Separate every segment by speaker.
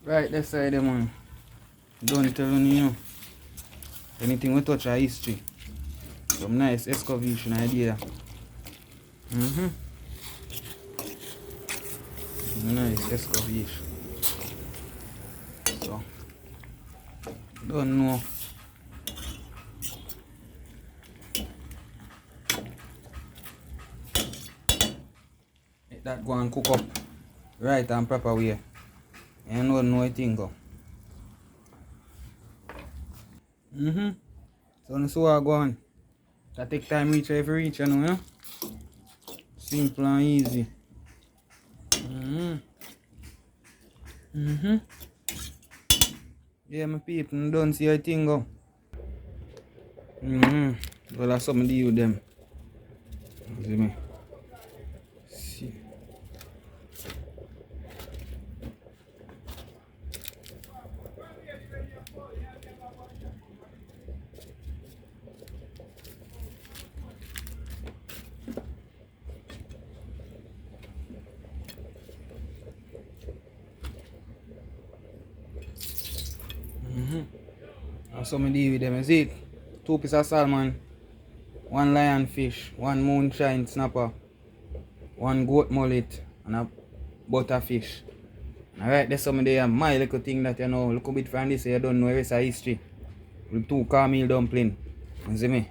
Speaker 1: Right, that's side them man. Don't tell you know. Anything we touch our history. Some nice excavation idea. Nice excavation. So don't know. Let that go and cook up right and proper way. You don't know a thing go. So that's what I go on. That take time reach every reach, you know, yeah? Simple and easy. Yeah, my people don't see a thing go. Well, that's something to do with them. See me? See. That's something to do with them. You see it? 2 pieces of salmon, 1 lionfish, 1 moonshine snapper, 1 goat mullet, and a butterfish. Alright, there's some of the my little thing that you know, look a bit from this, you don't know the rest of history. With 2 caramel dumpling. You see me?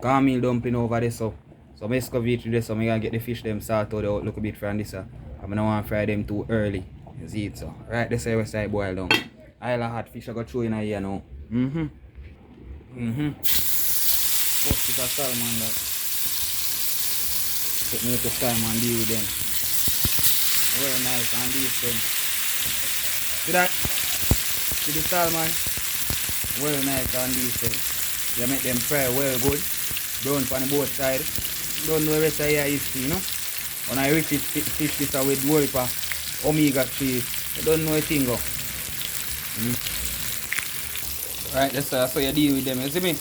Speaker 1: Caramel dumpling over there, so I excavate through this, so I gotta get the fish them sorted out, look a bit from this. I don't want to fry them too early. You see it, so. Right, this is the side boil down. I'll hot fish I got throw in here now. First piece of salmon that. Take me little time and deal with them. Very nice and decent. See that? See the salmon? Well nice and decent. You make them fry well good. Brown on both sides. Don't know the rest of your history, you know? When I reach fish this with Wolpa, omega-3, you don't know a thing go. Right, that's so you deal with them, you see me?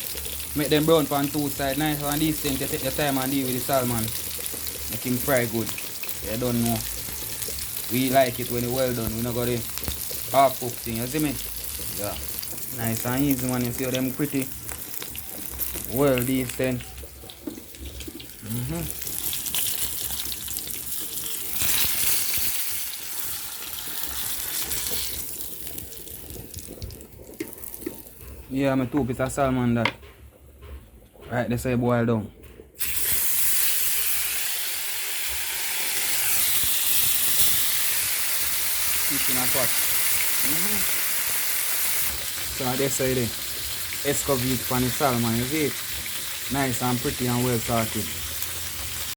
Speaker 1: Make them brown on 2 sides, nice and decent. You take your time and deal with the salmon. Make him fry good. You don't know. We like it when it's well done. We not got the half cooked thing, you see me? Yeah. Nice and easy man, you see how them pretty. Well decent. Yeah, my 2 pieces of salmon that. Right, they say boil down. Fish in a pot. So they say the excavate for the salmon, you see it? Nice and pretty and well sorted.